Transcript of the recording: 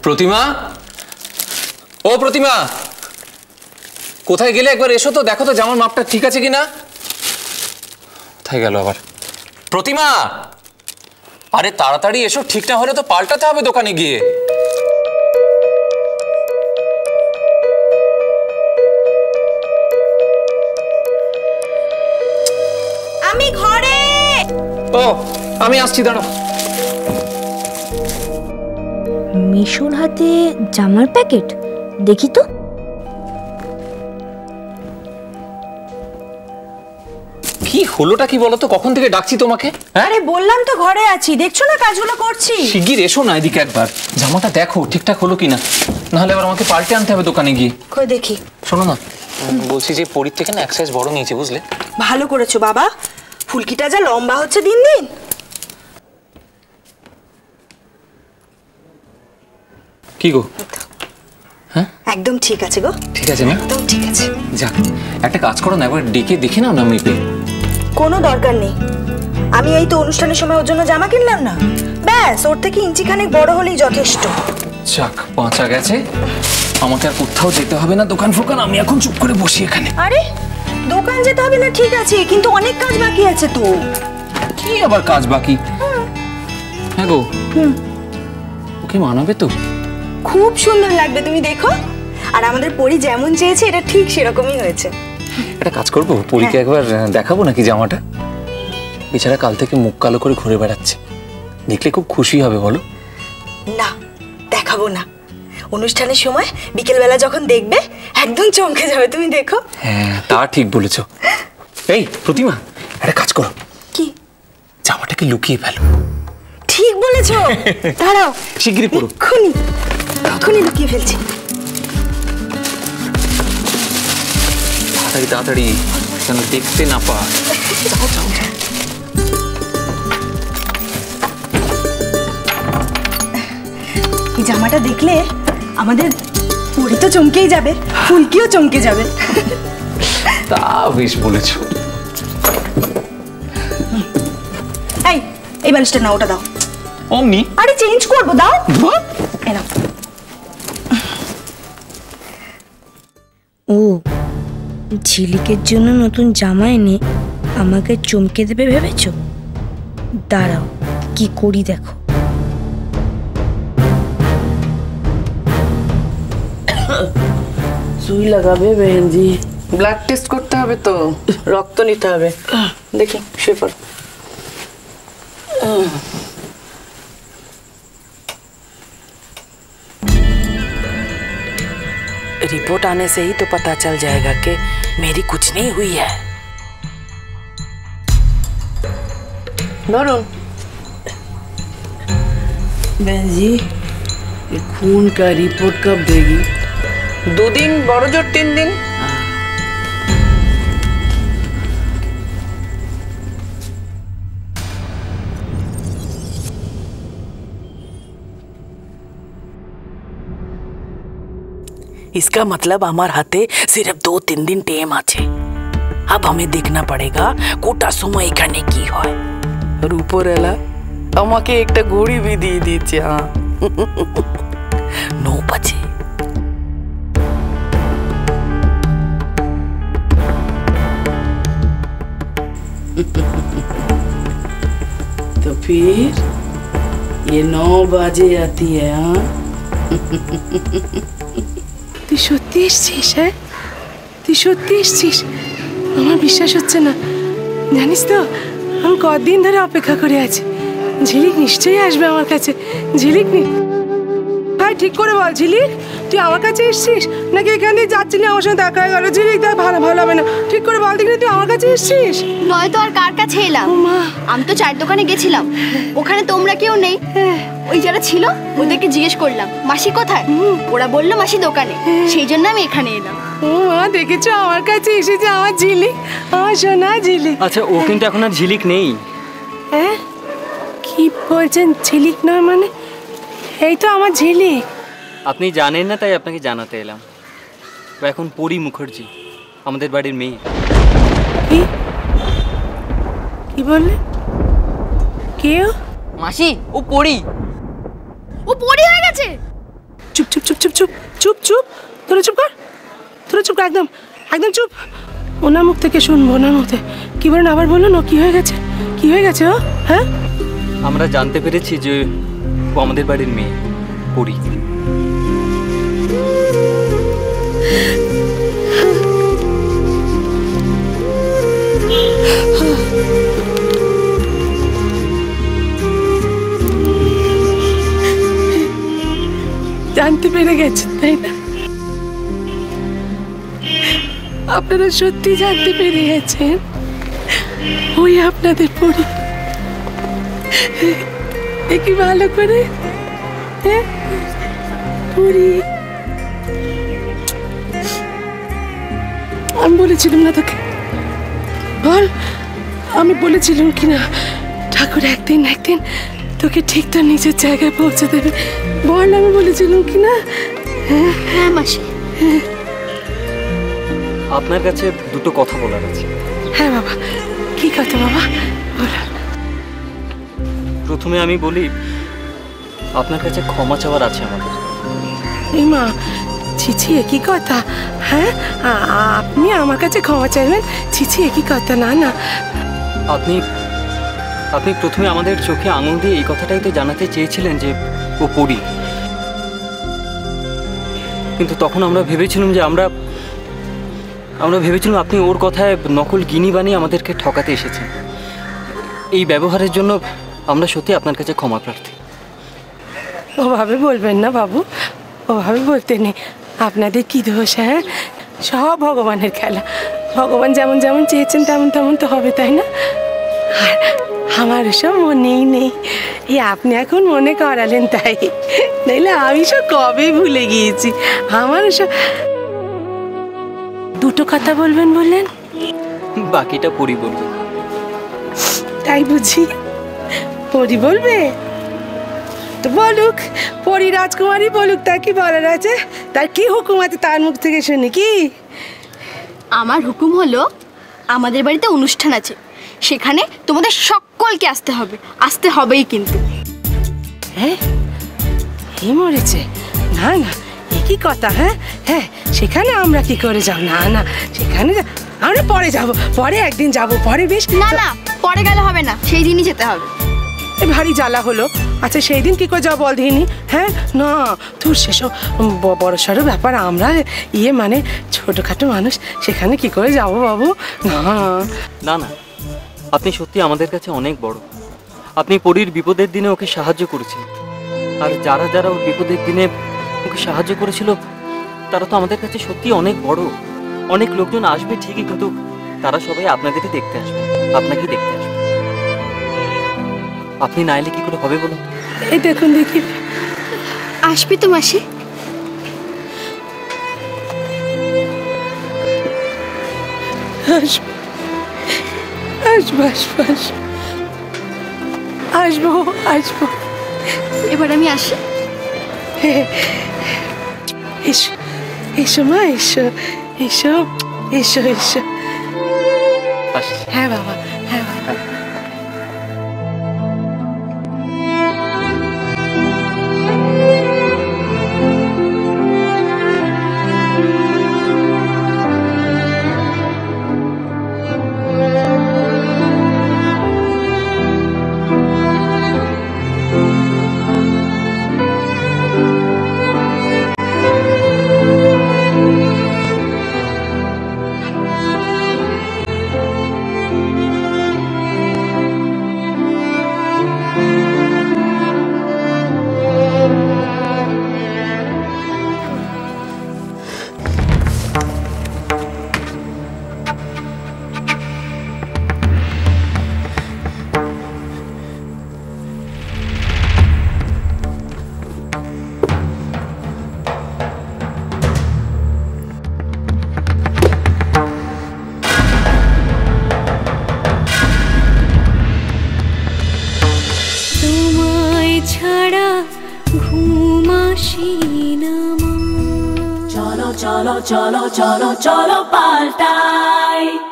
প্রতিমা, ও প্রতিমা, কোথায় গেলে? একবার এসো তো, দেখো তো জামার মাপটা ঠিক আছে কিনা। কোথায় গেল আবার? প্রতিমা, আরে তাড়াতাড়ি এসো, ঠিক না হলে তো পাল্টাতে হবে দোকানে গিয়ে। আমি ঘরে। ও, আমি আসছি, দাঁড়াও। মিশুর হাতে জামার প্যাকেট, দেখি তো। কি হলোটা কি বলো তো? কখন থেকে ডাকছি তোমাকে? আরে বললাম তো ঘরে আছি, দেখছো না কাজগুলো করছি। শিগগির এসো না এদিকে একবার, জামাটা দেখো ঠিকঠাক হলো কিনা, নাহলে আবার আমাকে পাল্টে আনতে হবে দোকানে গিয়ে। কই দেখি। শোনো না, বলছি যে পরীর থেকে না এক সাইজ বড় নিয়েছে, বুঝলে? ভালো করেছো বাবা, ফুলকিটা যা লম্বা হচ্ছে দিন দিন। কি গো? হ্যাঁ একদম ঠিক আছে গো। ঠিক আছে না? একদম ঠিক আছে। যাক, একটা কাজ করো না, একবার ডেকে দেখে নাও না মেপে। কোনো দরকার নেই, আমি এই তো অনুষ্ঠানের সময় ওর জন্য জামা কিনলাম না, ব্যাস ওর থেকে ইঞ্চি খানেক বড় হলেই যথেষ্ট। যাক, বাঁচা গেছে, আমাকে আর কোথাও যেতে হবে না দোকান ফোকান, আমি এখন চুপ করে বসি এখানে। আরে দোকান যেতে হবে না ঠিক আছে, কিন্তু অনেক কাজ বাকি আছে তো। কি আবার কাজ বাকি? হ্যাঁ গো, ওকে মানাবে তো? খুব সুন্দর লাগবে, তুমি দেখো। আর আমাদের পরি যেমন চেয়েছে এটা ঠিক সেরকমই হয়েছে। একটা কাজ করবো, পরীকে একবার দেখাবো নাকি জামাটা? বেচারা কাল থেকে মুখ কালো করে ঘুরে বেড়াচ্ছে, দেখলে খুব খুশি হবে বলো। না, দেখাবো না, অনুষ্ঠানের সময় বিকেলবেলা যখন দেখবে একদম চমকে যাবে, তুমি দেখো। হ্যাঁ, তা ঠিক বলেছো। এই প্রতিমা, একটা কাজ করো, কি? জামাটাকে লুকিয়ে ফেলো। ঠিক বলেছো, দাঁড়াও শিগগিরই পড়ো। এক্ষুনি লুকিয়ে ফেলছি। তাড়াতাড়ি তাড়াতাড়ি, যেন দেখতে না পায়। যাও যাও যাও। এই জামাটা দেখলে আমাদের পরি তো চমকেই যাবে, ফুলকিও চমকে যাবে। তা বেশ বলেছো। এই বালিশটা নাও, ওটা দাও। অমনি? আরে চেঞ্জ করবো, দাও। এনাও। ও, ঝিলিকের জন্য নতুন জামা এনে আমাকে চমকে দেবে ভেবেছো? দাঁড়াও, কি করি দেখো। সুই লাগাবে बहन जी, ব্লাড টেস্ট করতে হবে তো, রক্ত নিতে হবে। দেখি শুয়ে পড়ো। रिपोर्ट आने से ही तो पता चल जाएगा कि मेरी कुछ नहीं हुई है। वरुण, बहन जी ये खून का रिपोर्ट कब देगी? 2 दिन, बड़ो जोर 3 दिन। इसका मतलब हमार हाथे सिर्फ 2-3 दिन टेम आछे। अब हमें देखना पड़ेगा कोटा समय एखाने की হয়। और উপরওয়ালা আমাকে একটা ঘড়ি भी দিয়ে দিয়েছে। হ্যাঁ 9 बजे। तो फिर ये 9 बजे आती है। हाँ তুই সত্যি এসছিস? হ্যাঁ তুই সত্যি এসছিস? আমার বিশ্বাস হচ্ছে না, জানিস তো আমি কতদিন ধরে অপেক্ষা করে আছি। ঝিলিক নিশ্চয়ই আসবে আমার কাছে। ঝিলিক ভাই ঠিক করে বল, ঝিলিক তুই আমার কাছে এসছিস নাকি এখান দিয়ে যাচ্ছিলি আমার সঙ্গে দেখা হয়ে গেল? ঝিলিক দেখ, ভালো ভালো হবে না, ঠিক করে বল দেখি তুই আমার কাছে এসছিস। নয়তো আর কার কাছে এলাম? আমি তো চায়ের দোকানে গেছিলাম, ওখানে তোমরা কেউ নেই। ওই যারা ছিল ওদেরকে জিজ্ঞেস করলাম মাসি কোথায়, ওরা বললো মাসি দোকানে, সেই জন্য আমি এখানে এলাম। ও মা, দেখেছো আমার কাছে এসেছে আমার ঝিলিক, আমার সোনা ঝিলিক। আচ্ছা, ও কিন্তু এখন আর ঝিলিক নেই। হ্যাঁ কি বলছেন? ঝিলিক নয় মানে? এই তো আমার ঝিলিক। আপনি জানেন না তাই আপনাকে জানাতে এলাম। ও এখন পরি মুখার্জি, আমাদের বাড়ির মেয়ে। কি কি বললে? কেউ? মাসি, ও পরি। ও পরি হয়ে গেছে? চুপ চুপ চুপ চুপ চুপ চুপ চুপ তোরা চুপ কর, তোরা চুপ কর, একদম একদম চুপ। ওনার মুখ থেকে শুনবো, ওনার মুখ থেকে। কি বলেন আবার বলুন, ও কি হয়ে গেছে, কি হয়ে গেছে ও? হ্যাঁ, আমরা জানতে পেরেছি যে ও আমাদের বাড়ির মেয়ে পরি। জানতে পেরে গেছেন তাই না? আপনারা সত্যি জানতে পেরে গেছেন ওই আপনাদের পরি। দেখি ভালো করে, পরি। আমি বলেছিলাম না তোকে, বল আমি বলেছিলাম কিনা ঠাকুর একদিন একদিন তোকে ঠিক তোর নিজের জায়গায় পৌঁছে দেবে, বল আমি বলেছিলাম কিনা? হ্যাঁ মাসি। আপনার কাছে দুটো কথা বলার আছে। হ্যাঁ বাবা, কি কথা বাবা, বল। প্রথমে আমি বলি, আপনার কাছে ক্ষমা চাওয়ার আছে আমাদের। এই মা, ছিছি একই কথা? হ্যাঁ, আপনি আমার কাছে ক্ষমা চাইবেন? ছিছি একই কথা, না না। আপনি আপনি প্রথমে আমাদের চোখে আঙুল দিয়ে এই কথাটাই তো জানাতে চেয়েছিলেন যে ও পরি, কিন্তু তখন আমরা ভেবেছিলাম যে আমরা ভেবেছিলাম আপনি ওর কথায় নকল গিনি বানিয়ে আমাদেরকে ঠকাতে এসেছেন। এই ব্যবহারের জন্য আমরা সত্যি আপনার কাছে ক্ষমা প্রার্থী। ওভাবে বলবেন না বাবু, ওভাবে বলতে নেই। আপনাদের কি দোষ? হ্যাঁ, সব ভগবানের খেলা। ভগবান যেমন যেমন চেয়েছেন তেমন তেমন তো হবে, তাই না? আর আমার সব মনেই নেই, এই আপনি এখন মনে করালেন তাই, নাইলে আমি সব কবে ভুলে গিয়েছি। আমার সব। দুটো কথা বলবেন বললেন, বাকিটা পরি বলবে। তাই বুঝি? পরি বলবে তো বলুক, পরি রাজকুমারী বলুক, তার কি বলার আছে? তার কি হুকুম আছে তার মুখ থেকে শুনি। কি? আমার হুকুম হলো, আমাদের বাড়িতে অনুষ্ঠান আছে, সেখানে তোমাদের সকলকে আসতে হবে, আসতে হবেই কিন্তু। হ্যাঁ, হে মরেছে? না না, একই কথা। হ্যাঁ হ্যাঁ, সেখানে আমরা কি করে যাব? না না, সেখানে আমরা পরে যাব, পরে একদিন যাব, পরে। বেশ, না না, পরে গেলে হবে না, সেই দিনই যেতে হবে। ভারী জ্বালা হলো। আচ্ছা, সেই দিন কি করে যাবো বল দিইনি? হ্যাঁ, না তোর সেসব বড় সড়ো ব্যাপার, আমরা মানে ছোটোখাটো মানুষ, সেখানে কি করে যাবো বাবু? না না না, আপনি সত্যি আমাদের কাছে অনেক বড়। আপনি পরীর বিপদের দিনে ওকে সাহায্য করেছিলেন, আর যারা যারা ওর বিপদের দিনে ওকে সাহায্য করেছিল তারা তো আমাদের কাছে সত্যি অনেক বড়। অনেক লোকজন আসবে ঠিকই, কিন্তু তারা সবাই আপনাদেরই দেখতে আসবে, আপনাকেই দেখতে আসবে। আপনি না এলে কি করে হবে বলুন? এই দেখুন, দেখি আসবি তো মাসি? আসবো আসবো আসবো আসবো আসবো। এবার আমি আসি। এসো এসো মা, এসো এসো এসো এসো। হ্যাঁ বাবা, হ্যাঁ বাবা। चलो चलो चलो चलो पाल्टाई।